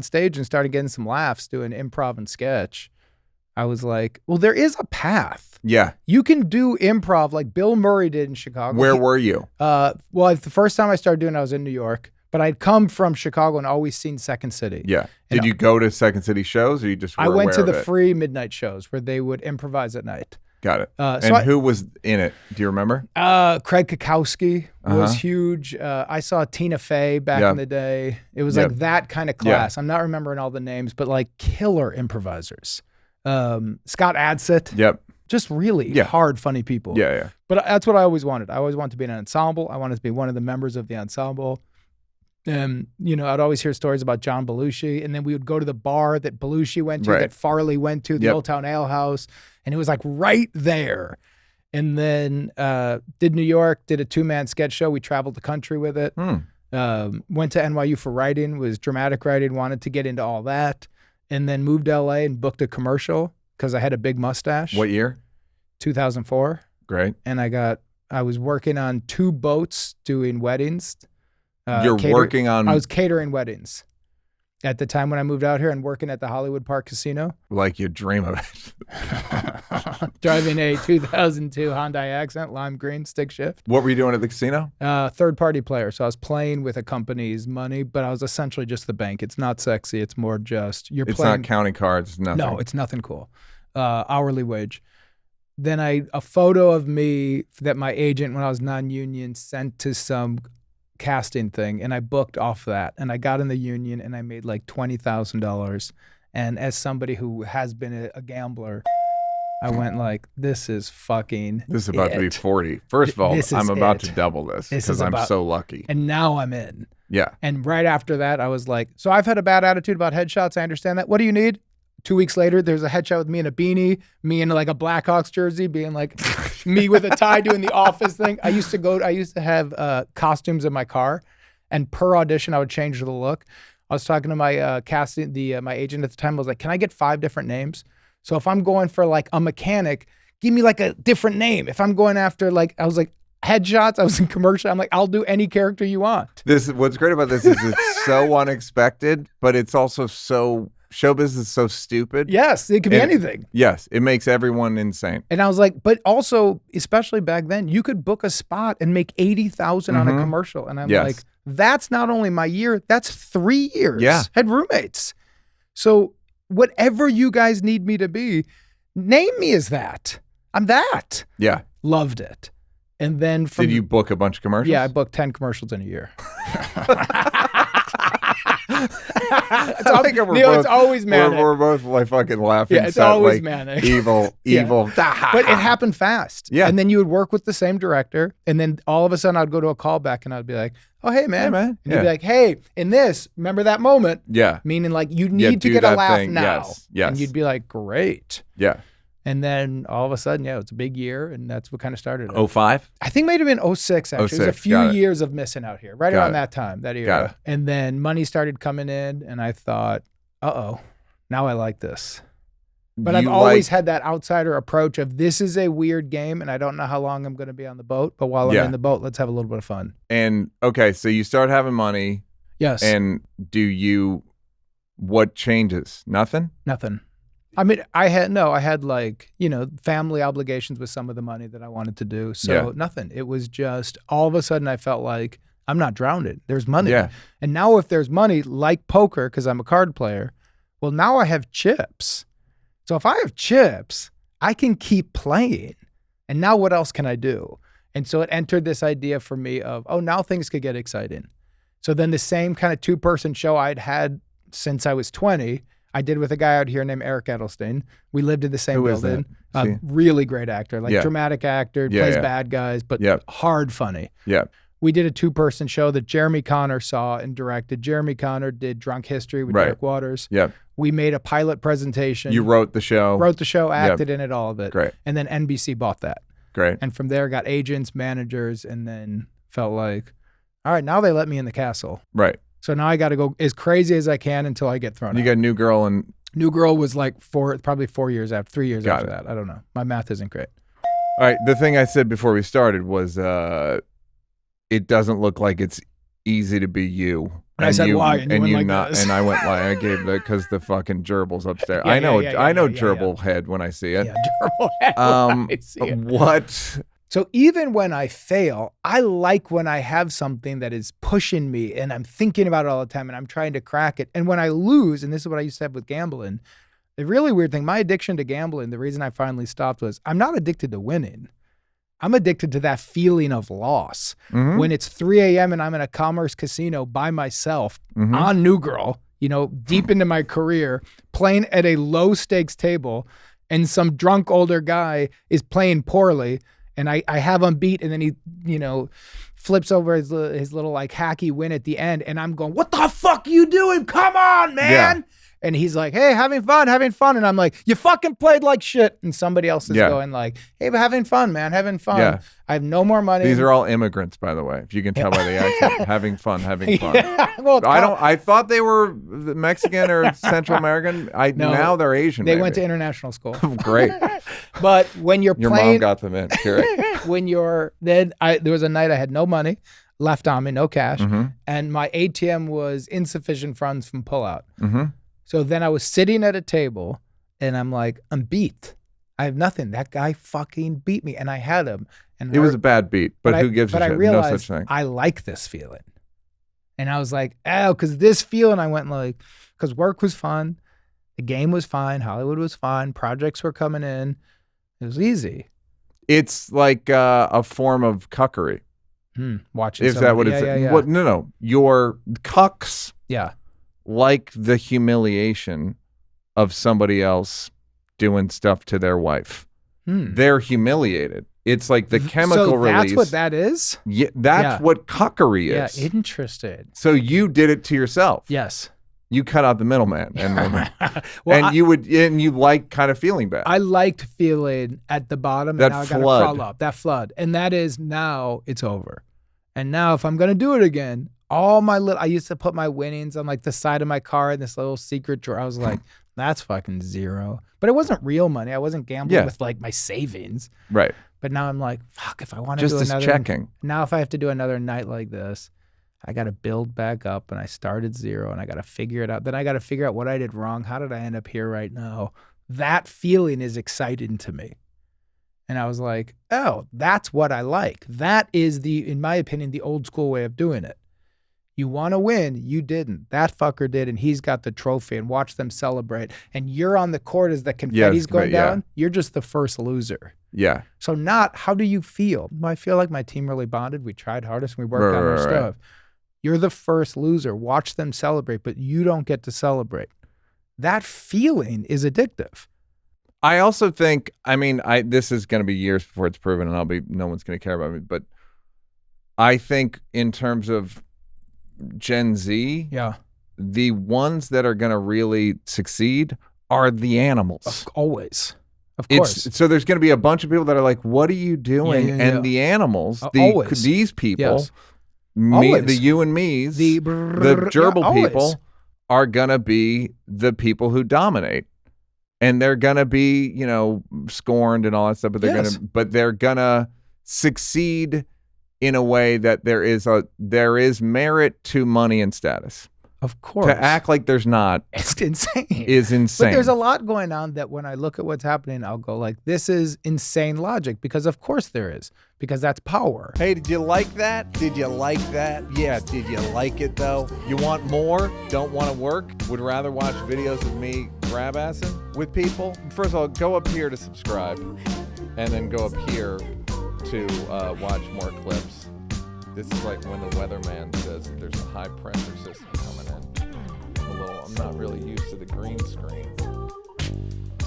stage and started getting some laughs doing improv and sketch, I was like, well, there is a path. Yeah. You can do improv like Bill Murray did in Chicago. Where were you? Well, the first time I started doing it, I was in New York, but I'd come from Chicago and always seen Second City. Yeah. Did you go to Second City shows, or you just were I went to the aware of it? free midnight shows where they would improvise at night. Got it. So who was in it? Do you remember? Craig Kakowski was huge. I saw Tina Fey back in the day. It was like that kind of class. I'm not remembering all the names, but like killer improvisers. Scott Adsit. Yep. Just really hard, funny people. Yeah, yeah. But that's what I always wanted. I always wanted to be in an ensemble. I wanted to be one of the members of the ensemble. And, I'd always hear stories about John Belushi. And then we would go to the bar that Belushi went to, that Farley went to, the Old Town Ale House. And it was like right there. And then did New York, did a 2-man sketch show. We traveled the country with it. Went to NYU for writing, was dramatic writing, wanted to get into all that. And then moved to LA and booked a commercial because I had a big mustache. What year? 2004. Great. And I was working on 2 boats doing weddings. I was catering weddings at the time when I moved out here and working at the Hollywood Park Casino. Like you dream of it. Driving a 2002 Hyundai Accent, lime green, stick shift. What were you doing at the casino? Third-party player. So I was playing with a company's money, but I was essentially just the bank. It's not sexy. It's more just It's not counting cards. Nothing. No, it's nothing cool. Hourly wage. Then a photo of me that my agent, when I was non-union, sent to some casting thing, and I booked off that, and I got in the union, and I made like $20,000. And as somebody who has been a gambler, I went like, this is about to be 40. First of all, I'm about to double this because I'm so lucky. And now I'm in. Yeah. And right after that, I was like, so I've had a bad attitude about headshots. I understand that. What do you need? 2 weeks later, there's a headshot with me in a beanie, me in like a Blackhawks jersey, being like me with a tie doing the Office thing. I used to have costumes in my car, and per audition, I would change the look. I was talking to my my agent at the time. I was like, can I get 5 different names? So if I'm going for like a mechanic, give me like a different name. If I'm going after I was like headshots, I was in commercial. I'm like, I'll do any character you want. What's great about this is it's so unexpected, but it's also so show business is so stupid. Yes, it could be anything. Yes, it makes everyone insane. And I was like, but also, especially back then, you could book a spot and make $80,000 on a commercial. And I'm like, that's not only my year, that's 3 years. Yeah. Had roommates. So whatever you guys need me to be, name me as that. I'm that. Yeah. Loved it. And then did you book a bunch of commercials? Yeah, I booked 10 commercials in a year. It's always manic. We're both like fucking laughing. Yeah, it's always manic. Evil. But it happened fast. Yeah. And then you would work with the same director, and then all of a sudden I'd go to a callback and I'd be like, oh, hey, man. And you'd be like, hey, in this, remember that moment? Yeah. Meaning like you need to get a laugh now. Yes. And you'd be like, great. Yeah. And then all of a sudden, it's a big year, and that's what kind of started it. 05? I think it might have been 06, actually. It was a few years of missing out here, right around that time, that era. And then money started coming in, and I thought, uh-oh, now I like this. But I've always had that outsider approach of this is a weird game, and I don't know how long I'm going to be on the boat, but while I'm in the boat, let's have a little bit of fun. And, okay, so you start having money. Yes. And what changes? Nothing? Nothing. I mean, I had like, family obligations with some of the money that I wanted to do. So nothing. It was just all of a sudden I felt like I'm not drowned. There's money. Yeah. And now if there's money, like poker, because I'm a card player, well, now I have chips. So if I have chips, I can keep playing. And now what else can I do? And so it entered this idea for me of, now things could get exciting. So then the same kind of 2-person show I'd had since I was 20, I did with a guy out here named Eric Edelstein. We lived in the same building. Really great actor, dramatic actor, plays bad guys, but hard funny. Yeah. We did a 2-person show that Jeremy Connor saw and directed. Jeremy Connor did Drunk History with Derek Waters. Yeah. We made a pilot presentation. You wrote the show. Acted in it, all of it. Great. And then NBC bought that. Great. And from there got agents, managers, and then felt like, all right, now they let me in the castle. Right. So now I got to go as crazy as I can until I get thrown out. You got New Girl and... New Girl was like probably 4 years after, 3 years after that. I don't know. My math isn't great. All right. The thing I said before we started was it doesn't look like it's easy to be you. And I said, why? And you went like this. And I went, why? I gave because the fucking gerbil's upstairs. Yeah, I know yeah, gerbil head when I see it. Yeah, gerbil head when I see it. What? So even when I fail, I like when I have something that is pushing me and I'm thinking about it all the time and I'm trying to crack it. And when I lose, and this is what I used to have with gambling, the really weird thing, my addiction to gambling, the reason I finally stopped was I'm not addicted to winning. I'm addicted to that feeling of loss. Mm-hmm. When it's 3 a.m. and I'm in a Commerce casino by myself on New Girl, you know, deep into my career, playing at a low stakes table, and some drunk older guy is playing poorly, and I have him beat, and then he, you know, flips over his little like hacky win at the end, and I'm going, what the fuck are you doing? Come on, man. Yeah. And he's like, hey, having fun. And I'm like, you fucking played like shit. And somebody else is going like, hey, but having fun, man, having fun. Yeah. I have no more money. These are all immigrants, by the way, if you can tell by the accent. having fun. Yeah. Well, I thought they were Mexican or Central American. Now they're Asian. They went to international school. Great. But when you're your playing, mom got them in. Correct. There was a night I had no money left on me, no cash, and my ATM was insufficient funds from pullout. So then I was sitting at a table and I'm like, I'm beat. I have nothing. That guy fucking beat me, and I had him. And it was a bad beat, but who gives a shit? But I realized no such thing. I like this feeling. And I was like, oh, because this feeling, I went like, because work was fun. The game was fine. Hollywood was fine. Projects were coming in. It was easy. It's like a form of cuckery. Watching Is that what it's? Yeah. What? No. Your cucks. Yeah. Like the humiliation of somebody else doing stuff to their wife. They're humiliated. It's like the chemical release. That's what that is? Yeah, that's what cuckery is. Yeah, interesting. So you did it to yourself. Yes. You cut out the middleman. And you like kind of feeling bad. I liked feeling at the bottom, that and now I flood. got to crawl up. That flood. And that is, now it's over. And now if I'm going to do it again, I used to put my winnings on like the side of my car in this little secret drawer. I was like, that's fucking zero. But it wasn't real money. I wasn't gambling with like my savings. Right. But now I'm like, fuck, if I want to do another. Just as checking. Now if I have to do another night like this, I got to build back up, and I started zero, and I got to figure it out. Then I got to figure out what I did wrong. How did I end up here right now? That feeling is exciting to me. And I was like, oh, that's what I like. That is in my opinion, the old school way of doing it. You want to win, you didn't. That fucker did, and he's got the trophy, and watch them celebrate. And you're on the court as the confetti's going down. You're just the first loser. Yeah. So how do you feel? I feel like my team really bonded. We tried hardest, and we worked on our stuff. You're the first loser. Watch them celebrate, but you don't get to celebrate. That feeling is addictive. I also think, this is going to be years before it's proven, and no one's going to care about me, but I think in terms of Gen Z, the ones that are going to really succeed are the animals. Always. Of course. So there's going to be a bunch of people that are like, what are you doing? And the animals, these people, the you and me's, the gerbil people are going to be the people who dominate. And they're going to be, scorned and all that stuff, but they're going to succeed in a way that there is merit to money and status. Of course. To act like there's not. It's insane. Is insane. But there's a lot going on that when I look at what's happening, I'll go like, this is insane logic, because of course there is, because that's power. Hey, did you like that? Did you like that? Yeah, did you like it though? You want more? Don't want to work? Would rather watch videos of me grab-assing with people? First of all, go up here to subscribe, and then go up here to watch more clips. This is like when the weatherman says that there's a high pressure system coming in. I'm not really used to the green screen.